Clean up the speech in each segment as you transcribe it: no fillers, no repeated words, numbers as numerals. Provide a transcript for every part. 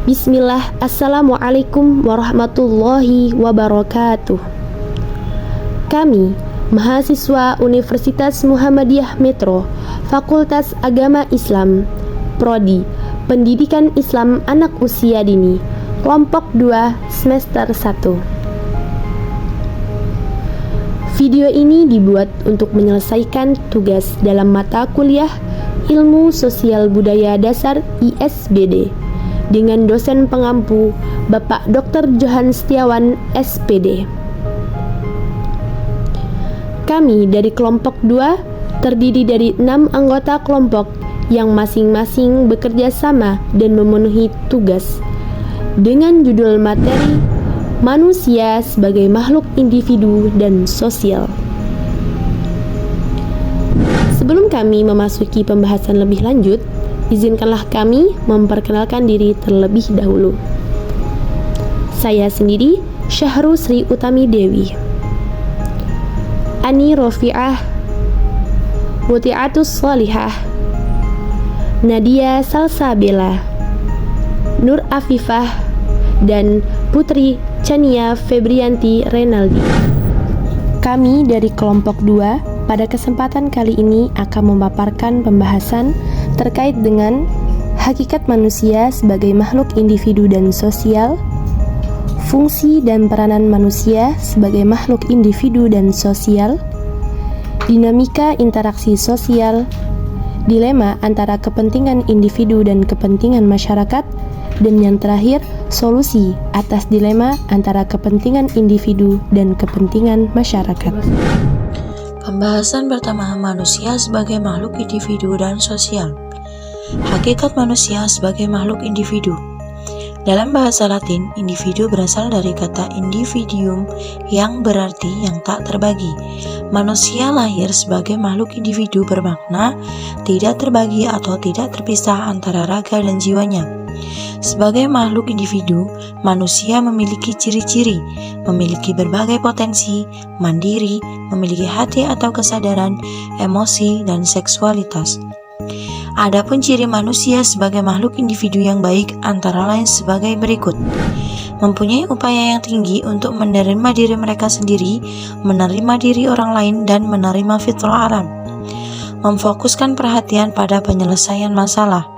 Bismillah, Assalamualaikum warahmatullahi wabarakatuh. Kami, mahasiswa Universitas Muhammadiyah Metro, Fakultas Agama Islam, Prodi Pendidikan Islam Anak Usia Dini, Kelompok 2, Semester 1. Video ini dibuat untuk menyelesaikan tugas dalam mata kuliah Ilmu Sosial Budaya Dasar ISBD dengan dosen pengampu Bapak Dr. Johan Setiawan, SPD. Kami dari kelompok 2 terdiri dari 6 anggota kelompok yang masing-masing bekerja sama dan memenuhi tugas dengan judul materi Manusia sebagai makhluk individu dan sosial. Sebelum kami memasuki pembahasan lebih lanjut, izinkanlah kami memperkenalkan diri terlebih dahulu. Saya sendiri, Syahrul Sri Utami Dewi, Ani Rofi'ah, Muti'atus Sholihah, Nadia Salsabila, Nur Afifah, dan Putri Chania Febrianti Renaldi. Kami dari kelompok 2 pada kesempatan kali ini akan memaparkan pembahasan terkait dengan hakikat manusia sebagai makhluk individu dan sosial, fungsi dan peranan manusia sebagai makhluk individu dan sosial, dinamika interaksi sosial, dilema antara kepentingan individu dan kepentingan masyarakat, dan yang terakhir, solusi atas dilema antara kepentingan individu dan kepentingan masyarakat. Pembahasan pertama, manusia sebagai makhluk individu dan sosial. Hakikat manusia sebagai makhluk individu. Dalam bahasa Latin, individu berasal dari kata individuum yang berarti yang tak terbagi. Manusia lahir sebagai makhluk individu bermakna tidak terbagi atau tidak terpisah antara raga dan jiwanya. Sebagai makhluk individu, manusia memiliki ciri-ciri, memiliki berbagai potensi, mandiri, memiliki hati atau kesadaran, emosi, dan seksualitas. Adapun ciri manusia sebagai makhluk individu yang baik antara lain sebagai berikut: mempunyai upaya yang tinggi untuk menerima diri mereka sendiri, menerima diri orang lain, dan menerima fitrah alam. Memfokuskan perhatian pada penyelesaian masalah,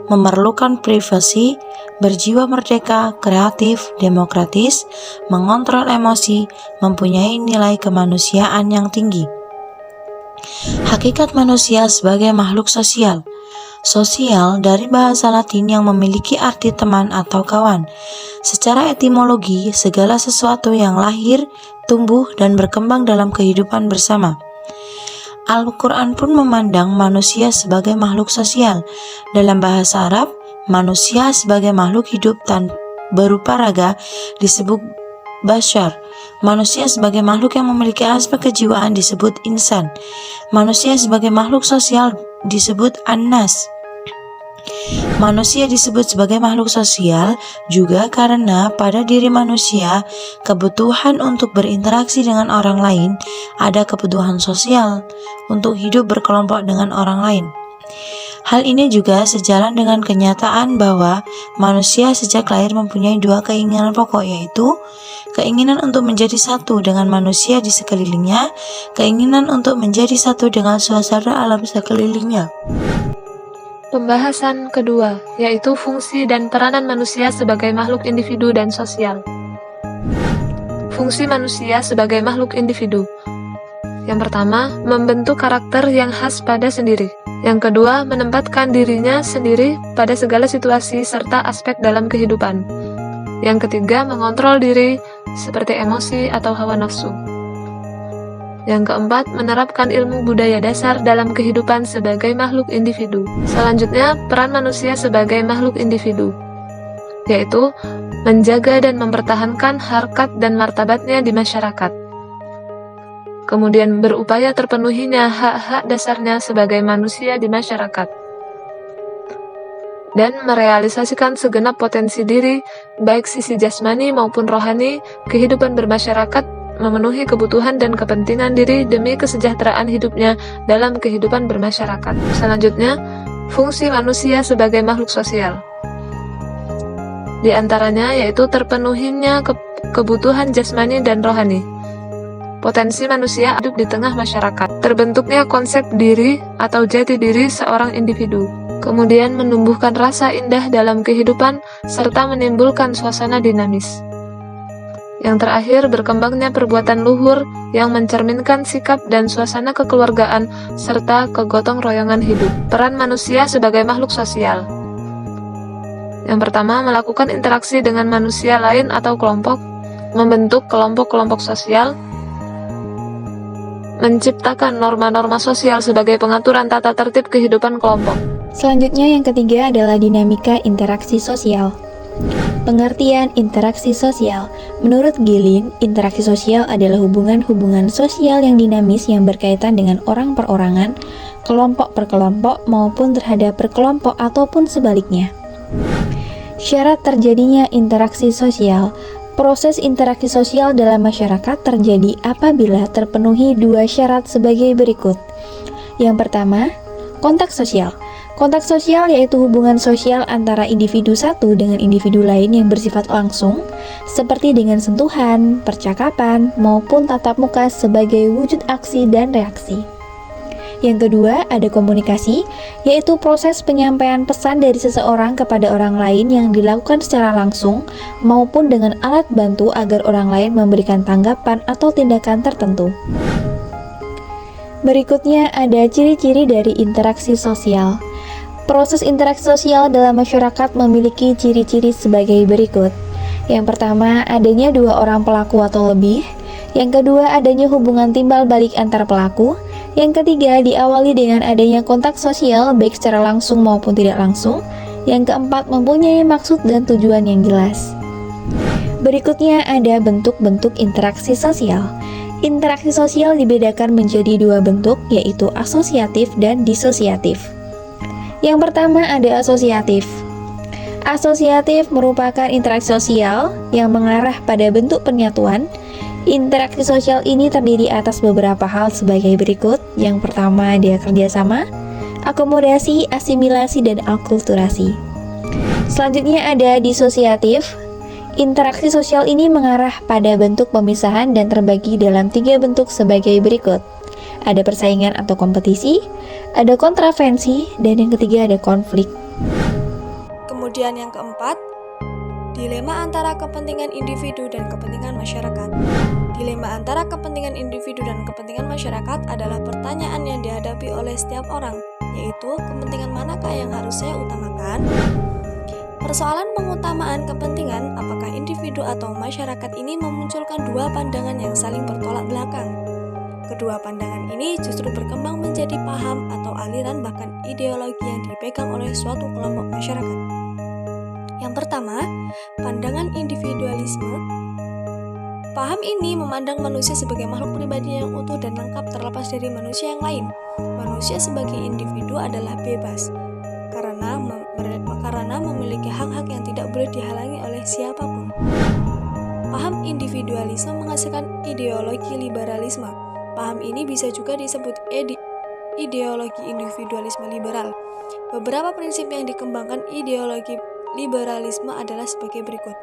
memerlukan privasi, berjiwa merdeka, kreatif, demokratis, mengontrol emosi, mempunyai nilai kemanusiaan yang tinggi. Hakikat manusia sebagai makhluk sosial. Sosial dari bahasa Latin yang memiliki arti teman atau kawan. Secara etimologi, segala sesuatu yang lahir, tumbuh, dan berkembang dalam kehidupan bersama. Al-Quran pun memandang manusia sebagai makhluk sosial. Dalam bahasa Arab, manusia sebagai makhluk hidup dan berupa raga disebut bashar. Manusia sebagai makhluk yang memiliki aspek kejiwaan disebut insan. Manusia sebagai makhluk sosial disebut an-nas. Manusia disebut sebagai makhluk sosial juga karena pada diri manusia kebutuhan untuk berinteraksi dengan orang lain, ada kebutuhan sosial untuk hidup berkelompok dengan orang lain. Hal ini juga sejalan dengan kenyataan bahwa manusia sejak lahir mempunyai dua keinginan pokok, yaitu keinginan untuk menjadi satu dengan manusia di sekelilingnya, keinginan untuk menjadi satu dengan suasana alam sekelilingnya. Pembahasan kedua, yaitu fungsi dan peranan manusia sebagai makhluk individu dan sosial. Fungsi manusia sebagai makhluk individu. Yang pertama, membentuk karakter yang khas pada sendiri. Yang kedua, menempatkan dirinya sendiri pada segala situasi serta aspek dalam kehidupan. Yang ketiga, mengontrol diri seperti emosi atau hawa nafsu. Yang keempat, menerapkan ilmu budaya dasar dalam kehidupan sebagai makhluk individu. Selanjutnya, peran manusia sebagai makhluk individu, yaitu menjaga dan mempertahankan harkat dan martabatnya di masyarakat. Kemudian berupaya terpenuhinya hak-hak dasarnya sebagai manusia di masyarakat. Dan merealisasikan segenap potensi diri, baik sisi jasmani maupun rohani, kehidupan bermasyarakat, memenuhi kebutuhan dan kepentingan diri demi kesejahteraan hidupnya dalam kehidupan bermasyarakat. Selanjutnya, fungsi manusia sebagai makhluk sosial. Di antaranya yaitu terpenuhinya kebutuhan jasmani dan rohani, potensi manusia hidup di tengah masyarakat, terbentuknya konsep diri atau jati diri seorang individu, kemudian menumbuhkan rasa indah dalam kehidupan, serta menimbulkan suasana dinamis. Yang terakhir, berkembangnya perbuatan luhur yang mencerminkan sikap dan suasana kekeluargaan, serta kegotong royongan hidup. Peran manusia sebagai makhluk sosial. Yang pertama, melakukan interaksi dengan manusia lain atau kelompok, membentuk kelompok-kelompok sosial, menciptakan norma-norma sosial sebagai pengaturan tata tertib kehidupan kelompok. Selanjutnya yang ketiga adalah dinamika interaksi sosial. Pengertian interaksi sosial. Menurut Gilin, interaksi sosial adalah hubungan-hubungan sosial yang dinamis yang berkaitan dengan orang perorangan, kelompok per kelompok maupun terhadap berkelompok ataupun sebaliknya. Syarat terjadinya interaksi sosial. Proses interaksi sosial dalam masyarakat terjadi apabila terpenuhi dua syarat sebagai berikut. Yang pertama, kontak sosial. Kontak sosial yaitu hubungan sosial antara individu satu dengan individu lain yang bersifat langsung, seperti dengan sentuhan, percakapan, maupun tatap muka sebagai wujud aksi dan reaksi. Yang kedua, ada komunikasi, yaitu proses penyampaian pesan dari seseorang kepada orang lain yang dilakukan secara langsung maupun dengan alat bantu agar orang lain memberikan tanggapan atau tindakan tertentu. Berikutnya ada ciri-ciri dari interaksi sosial. Proses interaksi sosial dalam masyarakat memiliki ciri-ciri sebagai berikut. Yang pertama, adanya dua orang pelaku atau lebih. Yang kedua, adanya hubungan timbal balik antar pelaku. Yang ketiga, diawali dengan adanya kontak sosial baik secara langsung maupun tidak langsung. Yang keempat, mempunyai maksud dan tujuan yang jelas. Berikutnya ada bentuk-bentuk interaksi sosial. Interaksi sosial dibedakan menjadi dua bentuk, yaitu asosiatif dan disosiatif. Yang pertama ada asosiatif. Asosiatif merupakan interaksi sosial yang mengarah pada bentuk penyatuan. Interaksi sosial ini terdiri atas beberapa hal sebagai berikut. Yang pertama, dia kerjasama, akomodasi, asimilasi, dan akulturasi. Selanjutnya ada disosiatif. Interaksi sosial ini mengarah pada bentuk pemisahan dan terbagi dalam tiga bentuk sebagai berikut. Ada persaingan atau kompetisi, ada kontravensi, dan yang ketiga ada konflik. Kemudian yang keempat, dilema antara kepentingan individu dan kepentingan masyarakat. Dilema antara kepentingan individu dan kepentingan masyarakat adalah pertanyaan yang dihadapi oleh setiap orang, yaitu kepentingan manakah yang harus saya utamakan? Persoalan pengutamaan kepentingan, apakah individu atau masyarakat ini memunculkan dua pandangan yang saling bertolak belakang. Kedua pandangan ini justru berkembang menjadi paham atau aliran bahkan ideologi yang dipegang oleh suatu kelompok masyarakat. Yang pertama, pandangan individualisme. Paham ini memandang manusia sebagai makhluk pribadi yang utuh dan lengkap terlepas dari manusia yang lain. Manusia sebagai individu adalah bebas, karena memiliki hak-hak yang tidak boleh dihalangi oleh siapapun. Paham individualisme menghasilkan ideologi liberalisme. Paham ini bisa juga disebut ideologi individualisme liberal. Beberapa prinsip yang dikembangkan ideologi liberalisme adalah sebagai berikut.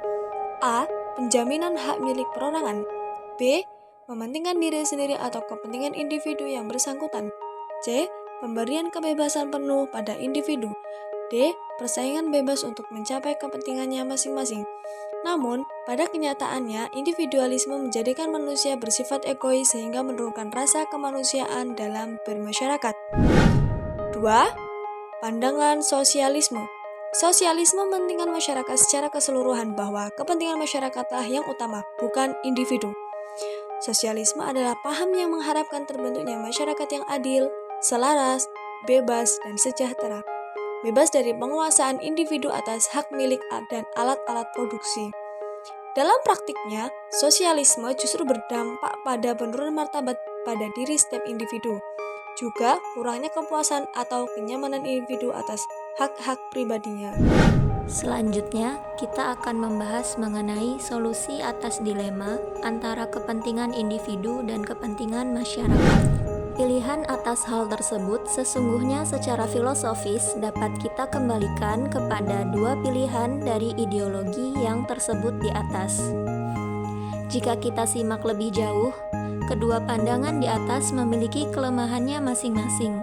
A. Penjaminan hak milik perorangan. B. Mementingkan diri sendiri atau kepentingan individu yang bersangkutan. C. Pemberian kebebasan penuh pada individu. D. Persaingan bebas untuk mencapai kepentingannya masing-masing. Namun, pada kenyataannya, individualisme menjadikan manusia bersifat egois sehingga menurunkan rasa kemanusiaan dalam bermasyarakat. 2. Pandangan sosialisme. Sosialisme mementingkan masyarakat secara keseluruhan bahwa kepentingan masyarakatlah yang utama, bukan individu. Sosialisme adalah paham yang mengharapkan terbentuknya masyarakat yang adil, selaras, bebas, dan sejahtera. Bebas dari penguasaan individu atas hak milik dan alat-alat produksi. Dalam praktiknya, sosialisme justru berdampak pada penurunan martabat pada diri setiap individu. Juga kurangnya kepuasan atau kenyamanan individu atas hak-hak pribadinya. Selanjutnya, kita akan membahas mengenai solusi atas dilema antara kepentingan individu dan kepentingan masyarakat. Pilihan atas hal tersebut sesungguhnya secara filosofis dapat kita kembalikan kepada dua pilihan dari ideologi yang tersebut di atas. Jika kita simak lebih jauh, kedua pandangan di atas memiliki kelemahannya masing-masing.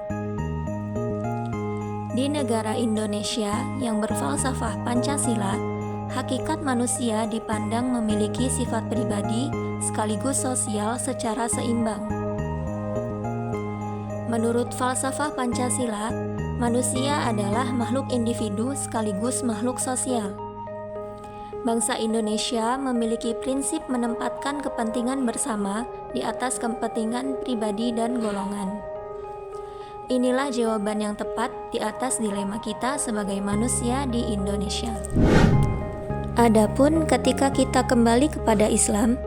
Di negara Indonesia yang berfalsafah Pancasila, hakikat manusia dipandang memiliki sifat pribadi sekaligus sosial secara seimbang. Menurut falsafah Pancasila, manusia adalah makhluk individu sekaligus makhluk sosial. Bangsa Indonesia memiliki prinsip menempatkan kepentingan bersama di atas kepentingan pribadi dan golongan. Inilah jawaban yang tepat di atas dilema kita sebagai manusia di Indonesia. Adapun ketika kita kembali kepada Islam,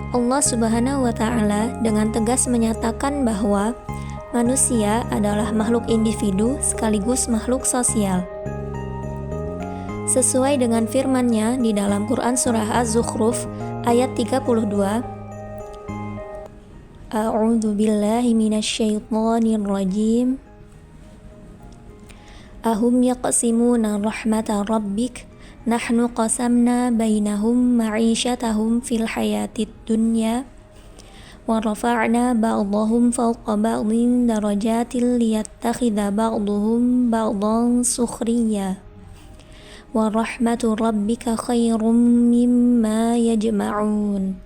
Allah Subhanahu wa Ta'ala dengan tegas menyatakan bahwa manusia adalah makhluk individu sekaligus makhluk sosial. Sesuai dengan firman-Nya di dalam Quran surah Az-Zukhruf ayat 32, A'udzu billahi minasyaitonir rajim. Ahum yaqsimuna rahmata rabbik nahnu qasamna bainahum ma'isyatahum fil hayatid dunya wa rafa'na ba'dahum fawqa ba'din darajatil liyattakhidha ba'duhum ba'dan sukhriya wa rahmatu rabbika khairum mimma yajma'un.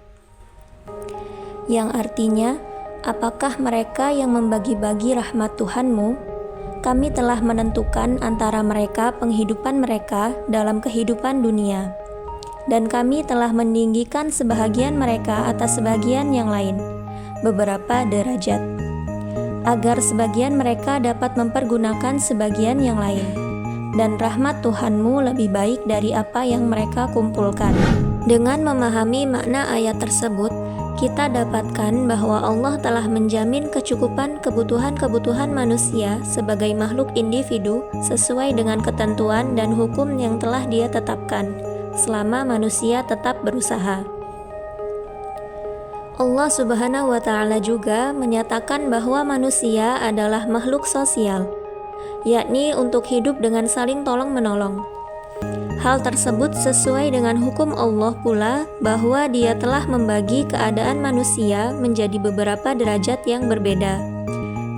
Yang artinya, apakah mereka yang membagi-bagi rahmat Tuhanmu? Kami telah menentukan antara mereka penghidupan mereka dalam kehidupan dunia, dan kami telah meninggikan sebahagian mereka atas sebagian yang lain, beberapa derajat, agar sebagian mereka dapat mempergunakan sebagian yang lain, dan rahmat Tuhanmu lebih baik dari apa yang mereka kumpulkan. Dengan memahami makna ayat tersebut, kita dapatkan bahwa Allah telah menjamin kecukupan kebutuhan-kebutuhan manusia sebagai makhluk individu sesuai dengan ketentuan dan hukum yang telah Dia tetapkan, selama manusia tetap berusaha. Allah Subhanahu wa Ta'ala juga menyatakan bahwa manusia adalah makhluk sosial, yakni untuk hidup dengan saling tolong-menolong. Hal tersebut sesuai dengan hukum Allah pula bahwa Dia telah membagi keadaan manusia menjadi beberapa derajat yang berbeda,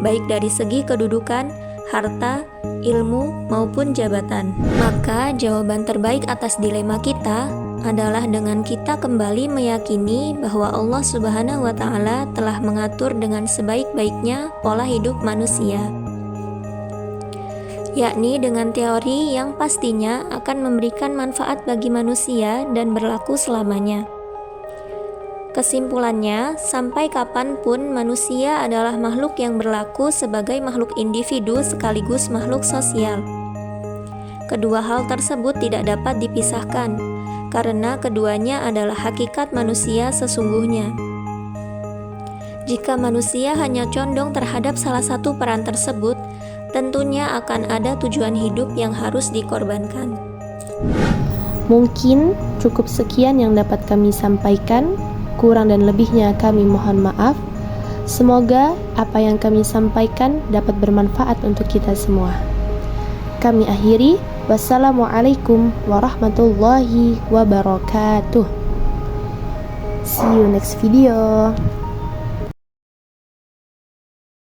baik dari segi kedudukan, harta, ilmu, maupun jabatan. Maka jawaban terbaik atas dilema kita adalah dengan kita kembali meyakini bahwa Allah Subhanahu wa Ta'ala telah mengatur dengan sebaik-baiknya pola hidup manusia, yakni dengan teori yang pastinya akan memberikan manfaat bagi manusia dan berlaku selamanya. Kesimpulannya, sampai kapanpun manusia adalah makhluk yang berlaku sebagai makhluk individu sekaligus makhluk sosial. Kedua hal tersebut tidak dapat dipisahkan, karena keduanya adalah hakikat manusia sesungguhnya. Jika manusia hanya condong terhadap salah satu peran tersebut, tentunya akan ada tujuan hidup yang harus dikorbankan. Mungkin cukup sekian yang dapat kami sampaikan. Kurang dan lebihnya kami mohon maaf. Semoga apa yang kami sampaikan dapat bermanfaat untuk kita semua. Kami akhiri. Wassalamualaikum warahmatullahi wabarakatuh. See you next video.